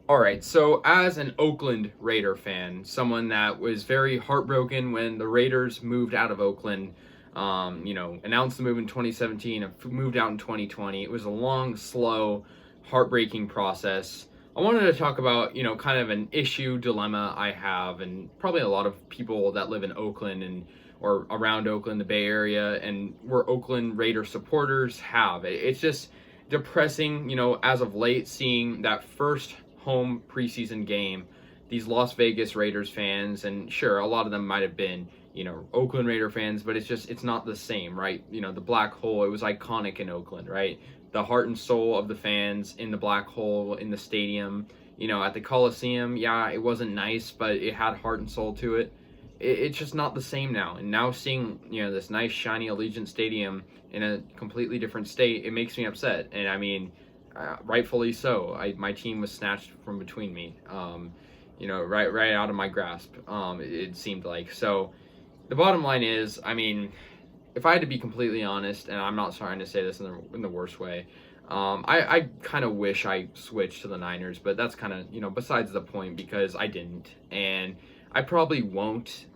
All right, so as an Oakland Raider fan, someone that was very heartbroken when the Raiders moved out of Oakland, announced the move in 2017 and moved out in 2020. It was a long, slow, heartbreaking process. I wanted to talk about, kind of an issue, dilemma I have, and probably a lot of people that live in Oakland and or around Oakland, the Bay Area, and where Oakland Raider supporters have. It's just depressing, as of late, seeing that first home preseason game, these Las Vegas Raiders fans, and sure, a lot of them might have been, Oakland Raider fans, but it's not the same, right? The black hole, it was iconic in Oakland, right? The heart and soul of the fans in the black hole in the stadium, at the Coliseum, yeah, it wasn't nice, but it had heart and soul to it. It's just not the same now. And now seeing, this nice, shiny Allegiant Stadium in a completely different state, it makes me upset. And I mean, rightfully so. My team was snatched from between me, right out of my grasp. It seemed like. So the bottom line is, I mean, if I had to be completely honest, and I'm not trying to say this in the worst way, I kind of wish I switched to the Niners, but that's kind of, besides the point because I didn't, and I probably won't.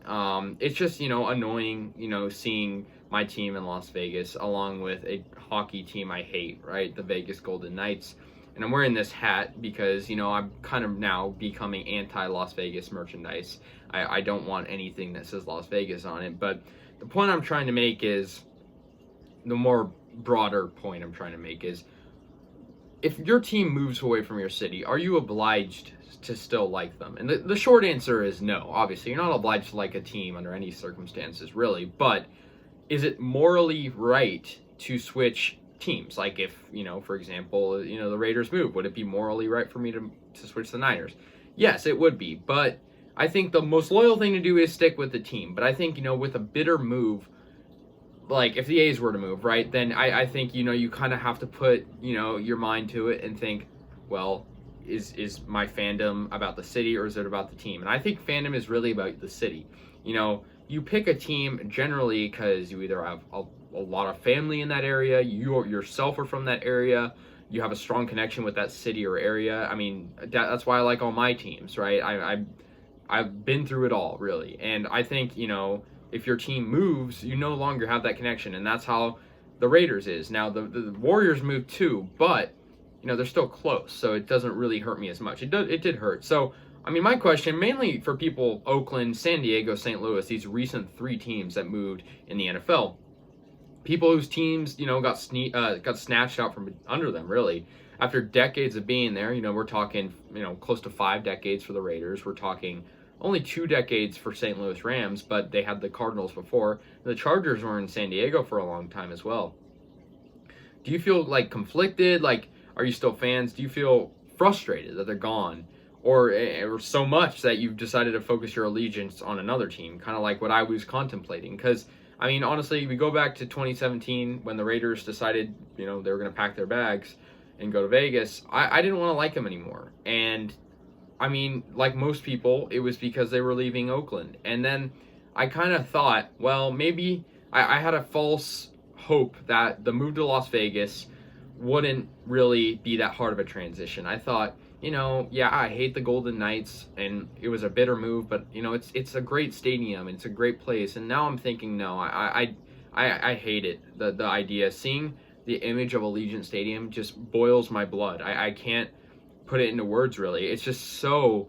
It's just, annoying, seeing my team in Las Vegas along with a hockey team I hate, right? The Vegas Golden Knights. And I'm wearing this hat because, I'm kind of now becoming anti-Las Vegas merchandise. I don't want anything that says Las Vegas on it. But the point I'm trying to make is, the more broader point I'm trying to make is, if your team moves away from your city, are you obliged to still like them? And the short answer is no. Obviously, you're not obliged to like a team under any circumstances, really. But is it morally right to switch teams? Like if, for example, the Raiders move, would it be morally right for me to switch the Niners? Yes, it would be. But I think the most loyal thing to do is stick with the team. But I think, with a bitter move, like if the A's were to move, right, then I think, you kind of have to put, your mind to it and think, well, is my fandom about the city or is it about the team? And I think fandom is really about the city. You pick a team generally because you either have a lot of family in that area, you yourself are from that area, you have a strong connection with that city or area. I mean, that's why I like all my teams, right? I've been through it all, really. And I think, if your team moves, you no longer have that connection. And that's how the Raiders is. Now, the Warriors moved too, but, they're still close. So it doesn't really hurt me as much. It did hurt. So, I mean, my question, mainly for people, Oakland, San Diego, St. Louis, these recent 3 teams that moved in the NFL, people whose teams, got snatched out from under them, really. After decades of being there, we're talking, close to 5 decades for the Raiders. We're talking only 2 decades for St. Louis Rams, but they had the Cardinals before. The Chargers were in San Diego for a long time as well. Do you feel like conflicted? Like, are you still fans? Do you feel frustrated that they're gone? Or so much that you've decided to focus your allegiance on another team, kind of like what I was contemplating? Because, I mean, honestly, we go back to 2017 when the Raiders decided, they were going to pack their bags and go to Vegas. I didn't want to like them anymore. And I mean, like most people, it was because they were leaving Oakland. And then I kind of thought, well, maybe I had a false hope that the move to Las Vegas wouldn't really be that hard of a transition. I thought, yeah, I hate the Golden Knights, and it was a bitter move, but, it's a great stadium, it's a great place. And now I'm thinking, no, I hate it. The idea, seeing the image of Allegiant Stadium just boils my blood. I can't put it into words, really. It's just so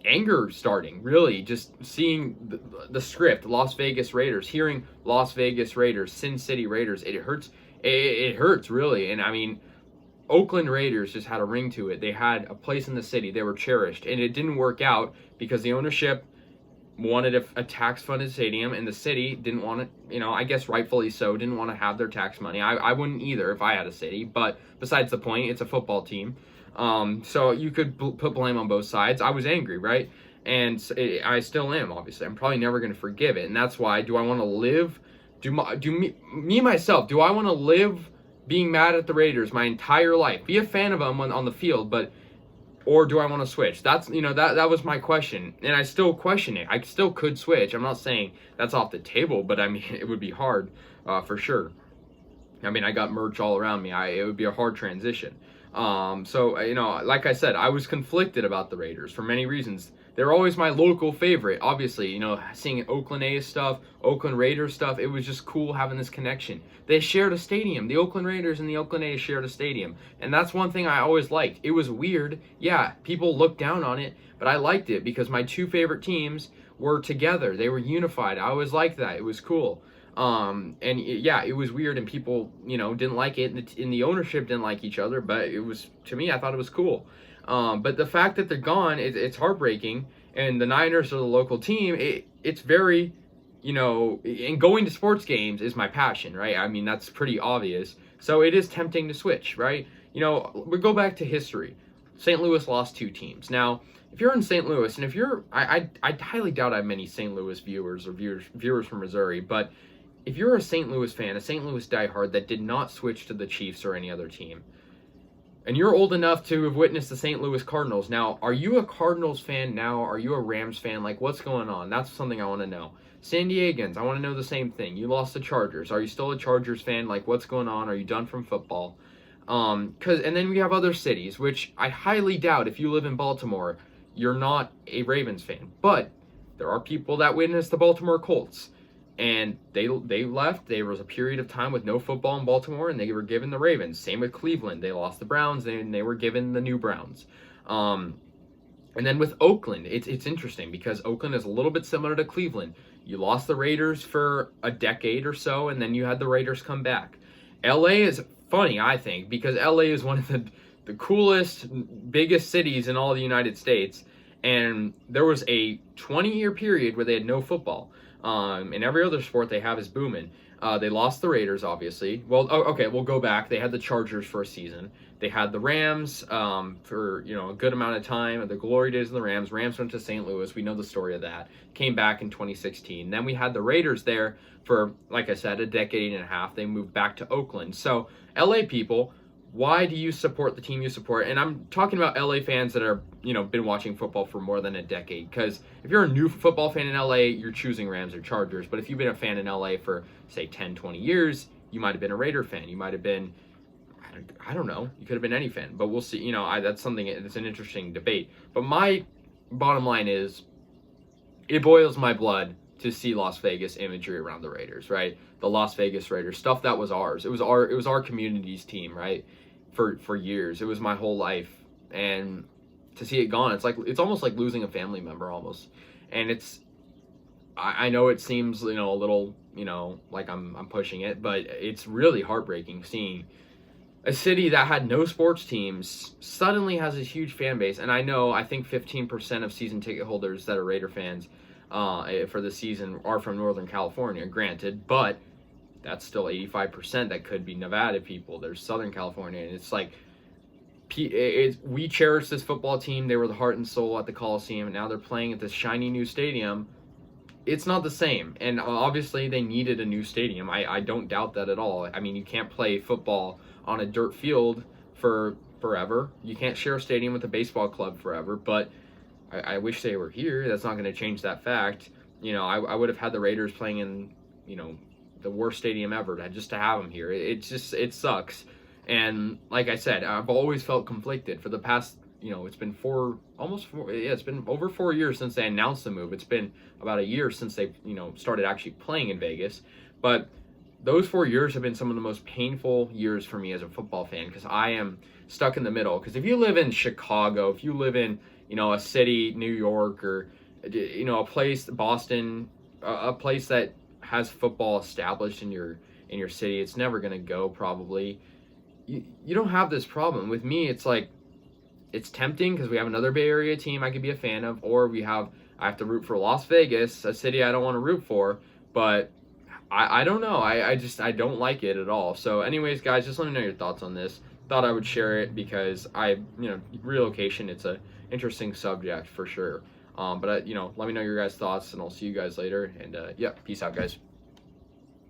anger starting, really, just seeing the script, Las Vegas Raiders, hearing Las Vegas Raiders, Sin City Raiders. It hurts, really. And I mean, Oakland Raiders just had a ring to it. They had a place in the city. They were cherished, and it didn't work out because the ownership wanted a tax-funded stadium, and the city didn't want it, I guess rightfully so, didn't want to have their tax money. I wouldn't either if I had a city, but besides the point, it's a football team. So you could put blame on both sides. I was angry, right? And I still am, obviously. I'm probably never going to forgive it. And that's why, do I want to live? Do myself, do I want to live being mad at the Raiders my entire life? Be a fan of them on the field, or do I want to switch? That's, that was my question. And I still question it. I still could switch. I'm not saying that's off the table, but I mean, it would be hard, for sure. I mean, I got merch all around me. It would be a hard transition. So, like I said, I was conflicted about the Raiders for many reasons. They're always my local favorite. Obviously, seeing Oakland A's stuff, Oakland Raiders stuff, it was just cool having this connection. They shared a stadium. The Oakland Raiders and the Oakland A's shared a stadium. And that's one thing I always liked. It was weird. Yeah, people looked down on it, but I liked it because my two favorite teams were together. They were unified. I always liked that. It was cool. Yeah, it was weird, and people, didn't like it, and the ownership didn't like each other. But it was, to me, I thought it was cool. But the fact that they're gone, it's heartbreaking. And the Niners are the local team. It's very, and going to sports games is my passion, right? I mean, that's pretty obvious. So it is tempting to switch, right? We go back to history. St. Louis lost 2 teams. Now, if you're in St. Louis, and if you're, I highly doubt I have many St. Louis viewers or viewers from Missouri, but if you're a St. Louis fan, a St. Louis diehard that did not switch to the Chiefs or any other team, and you're old enough to have witnessed the St. Louis Cardinals, now, are you a Cardinals fan now? Are you a Rams fan? Like, what's going on? That's something I want to know. San Diegans, I want to know the same thing. You lost the Chargers. Are you still a Chargers fan? Like, what's going on? Are you done from football? And then we have other cities, which I highly doubt if you live in Baltimore, you're not a Ravens fan. But there are people that witnessed the Baltimore Colts. And they left. There was a period of time with no football in Baltimore, and they were given the Ravens. Same with Cleveland. They lost the Browns, and they were given the new Browns. And then with Oakland, it's interesting because Oakland is a little bit similar to Cleveland. You lost the Raiders for a decade or so, and then you had the Raiders come back. LA is funny, I think, because LA is one of the coolest, biggest cities in all the United States. And there was a 20-year period where they had no football. And every other sport they have is booming. They lost the Raiders, obviously. Well, okay, we'll go back. They had the Chargers for a season. They had the Rams for a good amount of time. The glory days of the Rams. Rams went to St. Louis. We know the story of that. Came back in 2016. Then we had the Raiders there for, like I said, a decade and a half. They moved back to Oakland. So, LA people, why do you support the team you support? And I'm talking about LA fans that are, been watching football for more than a decade. Because if you're a new football fan in LA, you're choosing Rams or Chargers. But if you've been a fan in LA for, say, 10, 20 years, you might have been a Raider fan. You might have been, I don't know. You could have been any fan. But we'll see. That's something, it's an interesting debate. But my bottom line is, it boils my blood to see Las Vegas imagery around the Raiders, right? The Las Vegas Raiders, stuff that was ours. It was our community's team, right? For years. It was my whole life. And to see it gone, it's almost like losing a family member almost. And I know it seems, a little, like I'm pushing it, but it's really heartbreaking seeing a city that had no sports teams suddenly has a huge fan base. And I think 15% of season ticket holders that are Raider fans for the season are from Northern California, granted, but that's still 85% that could be Nevada people. There's Southern California, and it's like, we cherish this football team. They were the heart and soul at the Coliseum, and now they're playing at this shiny new stadium. It's not the same, and obviously they needed a new stadium. I don't doubt that at all. I mean, you can't play football on a dirt field for forever. You can't share a stadium with a baseball club forever, but I wish they were here. That's not going to change that fact. I would have had the Raiders playing in, the worst stadium ever just to have them here. It sucks. And like I said, I've always felt conflicted for the past, it's been it's been over 4 years since they announced the move. It's been about a year since they, started actually playing in Vegas. But those 4 years have been some of the most painful years for me as a football fan because I am stuck in the middle. Because if you live in Chicago, if you live in, a city, New York, or, a place, Boston, a place that has football established in your city, it's never going to go probably. You don't have this problem. With me, it's like, it's tempting because we have another Bay Area team I could be a fan of, or I have to root for Las Vegas, a city I don't want to root for, but I don't know. I don't like it at all. So anyways, guys, just let me know your thoughts on this. Thought I would share it because relocation, it's a interesting subject for sure. But let me know your guys' thoughts, and I'll see you guys later. And yeah, peace out, guys.